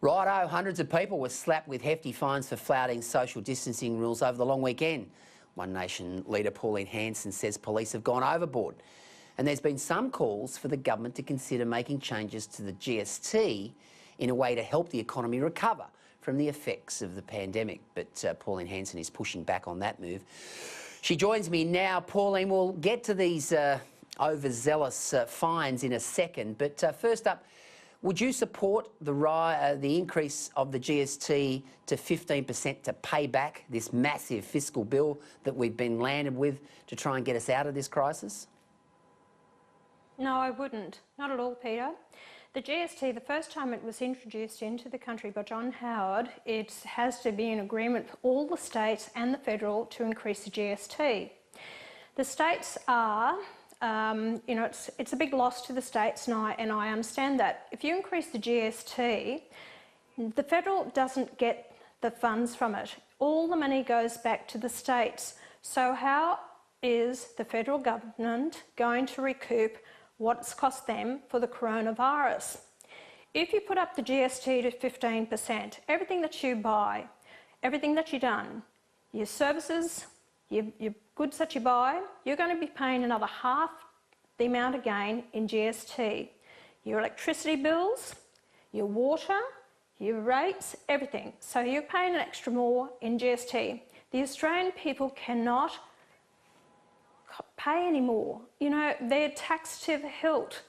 Righto, hundreds of people were slapped with hefty fines for flouting social distancing rules over the long weekend. One Nation leader Pauline Hanson says police have gone overboard. And there's been some calls for the government to consider making changes to the GST in a way to help the economy recover from the effects of the pandemic. But Pauline Hanson is pushing back on that move. She joins me now. Pauline, we'll get to these overzealous fines in a second. But first up, would you support the increase of the GST to 15% to pay back this massive fiscal bill that we've been landed with to try and get us out of this crisis? No, I wouldn't. Not at all, Peter. The GST, the first time it was introduced into the country by John Howard, it has to be in agreement with all the states and the federal to increase the GST. The states are, it's a big loss to the states, and I understand that. If you increase the GST, the federal doesn't get the funds from it. All the money goes back to the states. So how is the federal government going to recoup what's cost them for the coronavirus? If you put up the GST to 15%, everything that you buy, everything that you've done, your services, your goods that you buy, you're going to be paying another half the amount again in GST. Your electricity bills, your water, your rates, everything. So you're paying an extra more in GST. The Australian people cannot pay anymore. You know, they're taxed to the hilt.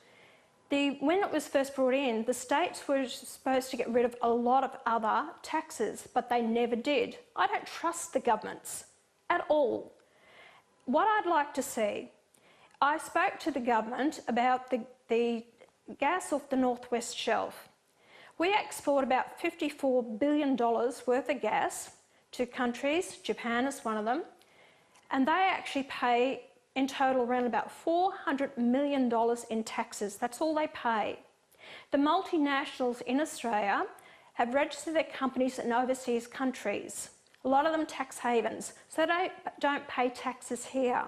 When it was first brought in, the states were supposed to get rid of a lot of other taxes, but they never did. I don't trust the governments at all. What I'd like to see, I spoke to the government about the gas off the Northwest Shelf. We export about $54 billion worth of gas to countries, Japan is one of them, and they actually pay in total around about $400 million in taxes. That's all they pay. The multinationals in Australia have registered their companies in overseas countries. A lot of them tax havens, so they don't pay taxes here.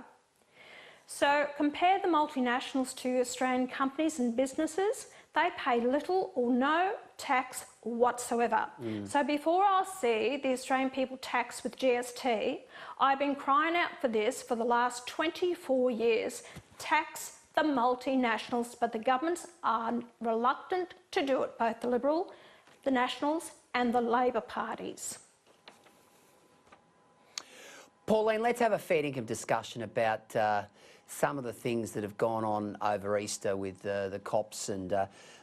So compare the multinationals to Australian companies and businesses. They pay little or no tax whatsoever. So before I see the Australian people taxed with GST, I've been crying out for this for the last 24 years. Tax the multinationals, but the governments are reluctant to do it, both the Liberal, the Nationals and the Labor parties. Pauline, let's have a fair income discussion about some of the things that have gone on over Easter with the cops and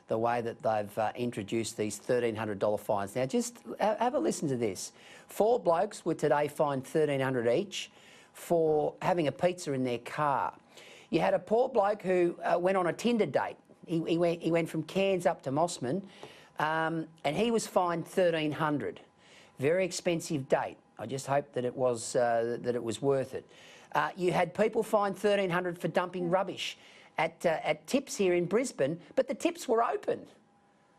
the way that they've introduced these $1,300 fines. Now, just have a listen to this. 4 blokes were today fined $1,300 each for having a pizza in their car. You had a poor bloke who went on a Tinder date. He went from Cairns up to Mossman, and he was fined $1,300. Very expensive date. I just hope that it was worth it. You had people fined $1,300 for dumping rubbish at tips here in Brisbane, but the tips were open.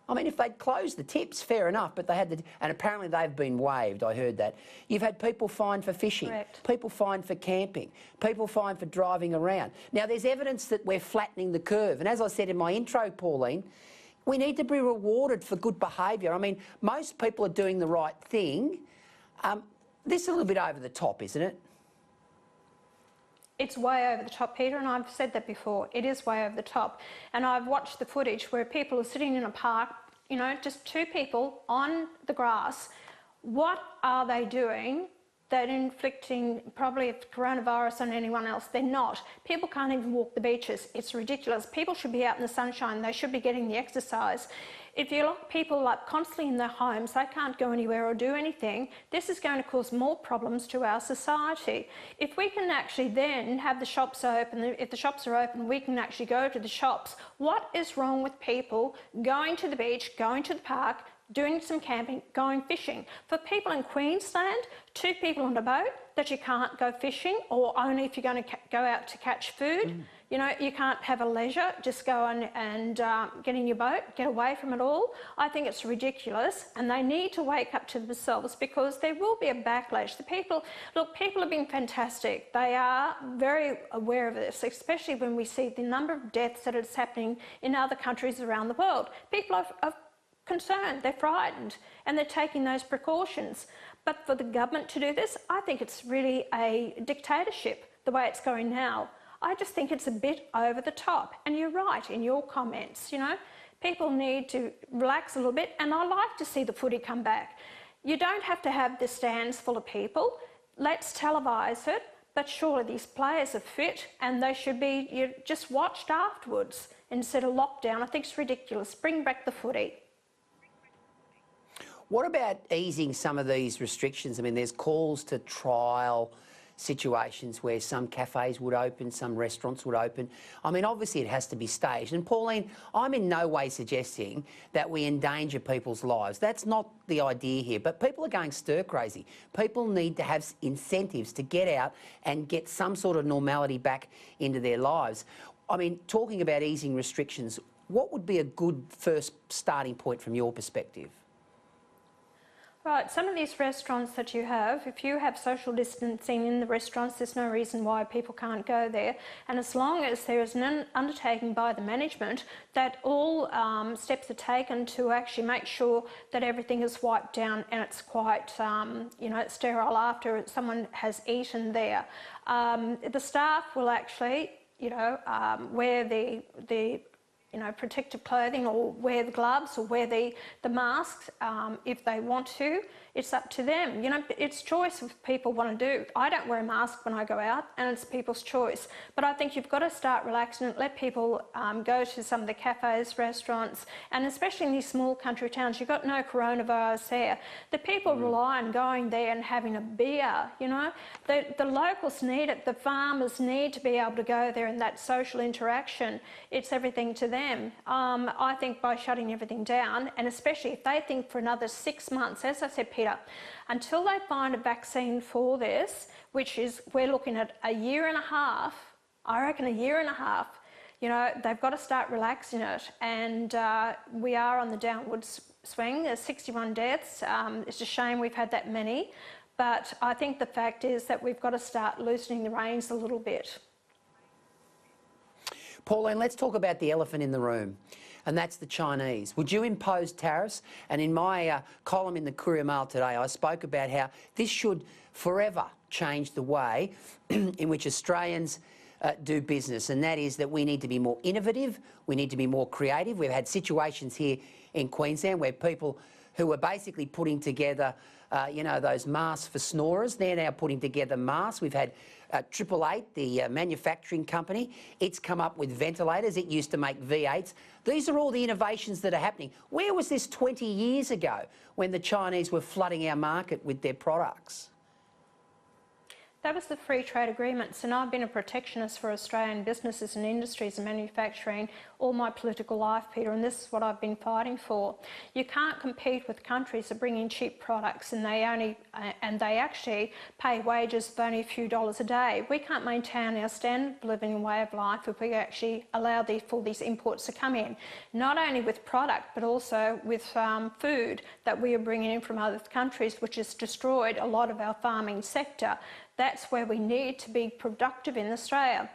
I mean, if they'd closed the tips, fair enough, but they had and apparently they've been waived, I heard that. You've had people fined for fishing, Correct. People fined for camping, people fined for driving around. Now, there's evidence that we're flattening the curve, and as I said in my intro, Pauline, we need to be rewarded for good behaviour. I mean, most people are doing the right thing. This is a little bit over the top, isn't it? It's way over the top, Peter, and I've said that before. It is way over the top. And I've watched the footage where people are sitting in a park, you know, just 2 people on the grass. What are they doing? They're inflicting probably coronavirus on anyone else. They're not. People can't even walk the beaches. It's ridiculous. People should be out in the sunshine. They should be getting the exercise. If you lock people up constantly in their homes, they can't go anywhere or do anything. This is going to cause more problems to our society. If we can actually then have the shops open, if the shops are open, we can actually go to the shops. What is wrong with people going to the beach, going to the park, doing some camping, going fishing? For people in Queensland, 2 people on a boat, that you can't go fishing, or only if you're going to go out to catch food. You know, you can't have a leisure, just go and get in your boat, get away from it all. I think it's ridiculous, and they need to wake up to themselves, because there will be a backlash. People have been fantastic. They are very aware of this, especially when we see the number of deaths that is happening in other countries around the world. People are concerned, they're frightened, and they're taking those precautions. But for the government to do this, I think it's really a dictatorship, the way it's going now. I just think it's a bit over the top. And you're right in your comments, you know. People need to relax a little bit, and I like to see the footy come back. You don't have to have the stands full of people. Let's televise it, but surely these players are fit and they should be just watched afterwards instead of lockdown. I think it's ridiculous. Bring back the footy. What about easing some of these restrictions? I mean, there's calls to trial situations where some cafes would open, some restaurants would open. I mean, obviously it has to be staged. And Pauline, I'm in no way suggesting that we endanger people's lives. That's not the idea here. But people are going stir crazy. People need to have incentives to get out and get some sort of normality back into their lives. I mean, talking about easing restrictions, what would be a good first starting point from your perspective? Right, some of these restaurants that you have, if you have social distancing in the restaurants, there's no reason why people can't go there. And as long as there is an undertaking by the management that all steps are taken to actually make sure that everything is wiped down and it's quite, you know, sterile after someone has eaten there. The staff will actually, you know, wear the you know, protective clothing, or wear the gloves, or wear the masks if they want to. It's up to them. You know, it's choice if people want to do. I don't wear a mask when I go out, and it's people's choice. But I think you've got to start relaxing and let people go to some of the cafes, restaurants, and especially in these small country towns, you've got no coronavirus there. The people rely on going there and having a beer, you know. The locals need it. The farmers need to be able to go there, and that social interaction, it's everything to them. I think by shutting everything down, and especially if they think for another 6 months, as I said, Peter, until they find a vaccine for this, which is, we're looking at a year and a half, I reckon a year and a half, you know, they've got to start relaxing it. And we are on the downward swing. There's 61 deaths. It's a shame we've had that many. But I think the fact is that we've got to start loosening the reins a little bit. Pauline, let's talk about the elephant in the room, and that's the Chinese. Would you impose tariffs? And in my column in the Courier Mail today, I spoke about how this should forever change the way in which Australians do business, and that is that we need to be more innovative, we need to be more creative. We've had situations here in Queensland where people who were basically putting together you know, those masks for snorers, they're now putting together masks. We've had 888, the manufacturing company, it's come up with ventilators. It used to make V8s. These are all the innovations that are happening. Where was this 20 years ago when the Chinese were flooding our market with their products? That was the free trade agreements, and I've been a protectionist for Australian businesses and industries and manufacturing all my political life, Peter, and this is what I've been fighting for. You can't compete with countries that bring in cheap products and they actually pay wages of only a few dollars a day. We can't maintain our standard of living and way of life if we actually allow for these imports to come in, not only with product but also with food that we are bringing in from other countries, which has destroyed a lot of our farming sector. That's where we need to be productive in Australia.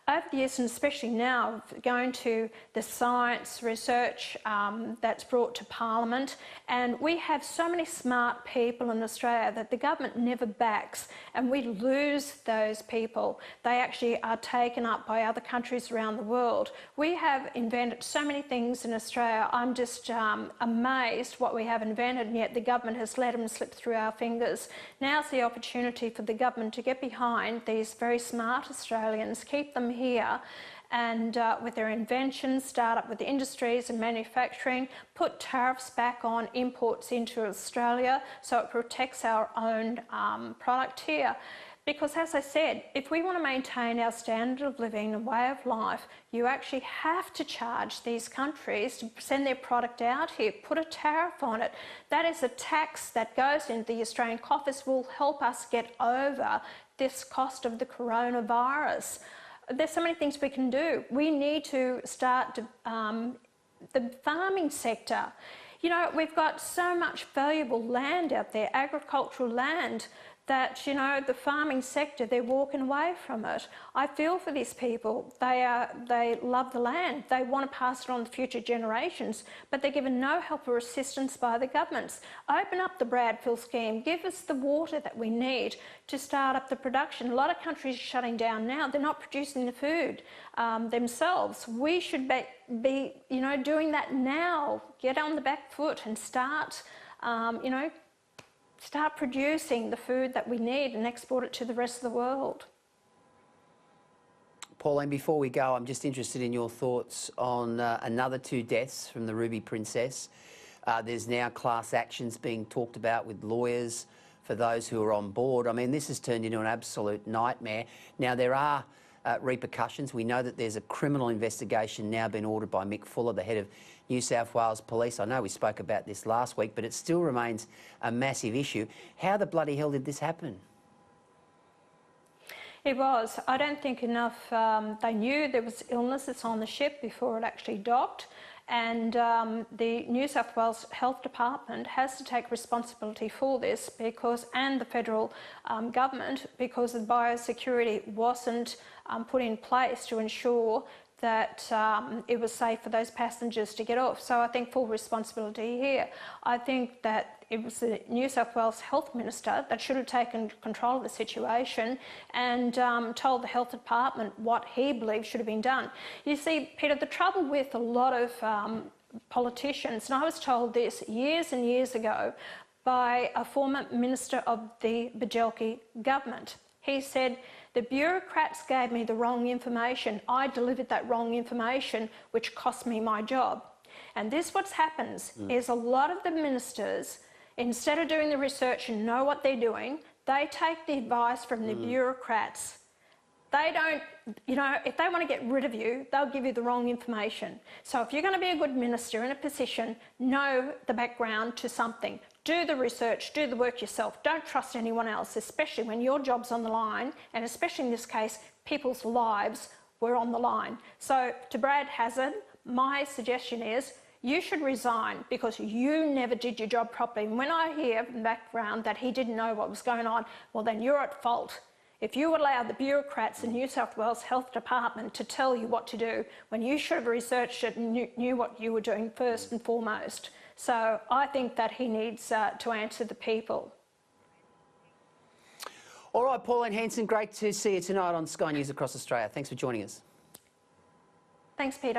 Over the years, and especially now, going to the science research that's brought to Parliament, and we have so many smart people in Australia that the government never backs, and we lose those people. They actually are taken up by other countries around the world. We have invented so many things in Australia. I'm just amazed what we have invented, and yet the government has let them slip through our fingers. Now's the opportunity for the government to get behind these very smart Australians, keep them here, and with their inventions, start up with the industries and manufacturing, put tariffs back on imports into Australia so it protects our own product here. Because as I said, if we want to maintain our standard of living and way of life, you actually have to charge these countries to send their product out here, put a tariff on it. That is a tax that goes into the Australian coffers, will help us get over this cost of the coronavirus. There's so many things we can do. We need to start the farming sector. You know, we've got so much valuable land out there, agricultural land, that, you know, the farming sector, they're walking away from it. I feel for these people. They love the land. They want to pass it on to future generations, but they're given no help or assistance by the governments. Open up the Bradfield scheme. Give us the water that we need to start up the production. A lot of countries are shutting down now. They're not producing the food themselves. We should be, you know, doing that now. Get on the back foot and start, you know, start producing the food that we need and export it to the rest of the world. Pauline, before we go, I'm just interested in your thoughts on another 2 deaths from the Ruby Princess. There's now class actions being talked about with lawyers for those who are on board. I mean, this has turned into an absolute nightmare. Now, there are repercussions. We know that there's a criminal investigation now been ordered by Mick Fuller, the head of New South Wales Police. I know we spoke about this last week, but it still remains a massive issue. How the bloody hell did this happen? It was. I don't think enough, they knew there was illnesses on the ship before it actually docked, and the New South Wales Health Department has to take responsibility for this because, and the federal government, because the biosecurity wasn't put in place to ensure that it was safe for those passengers to get off. So I think full responsibility here. I think that it was the New South Wales Health Minister that should have taken control of the situation and told the Health Department what he believed should have been done. You see, Peter, the trouble with a lot of politicians, and I was told this years and years ago by a former minister of the Bajelki government. He said, the bureaucrats gave me the wrong information. I delivered that wrong information, which cost me my job. And this what happens is a lot of the ministers, instead of doing the research and know what they're doing, they take the advice from the bureaucrats. They don't, you know, if they want to get rid of you, they'll give you the wrong information. So if you're going to be a good minister in a position, know the background to something. Do the research, do the work yourself. Don't trust anyone else, especially when your job's on the line, and especially in this case, people's lives were on the line. So to Brad Hazzard, my suggestion is you should resign because you never did your job properly. And when I hear from the background that he didn't know what was going on, well, then you're at fault. If you allow the bureaucrats in New South Wales Health Department to tell you what to do when you should have researched it and knew what you were doing first and foremost. So I think that he needs to answer the people. All right, Pauline Hanson, great to see you tonight on Sky News Across Australia. Thanks for joining us. Thanks, Peter.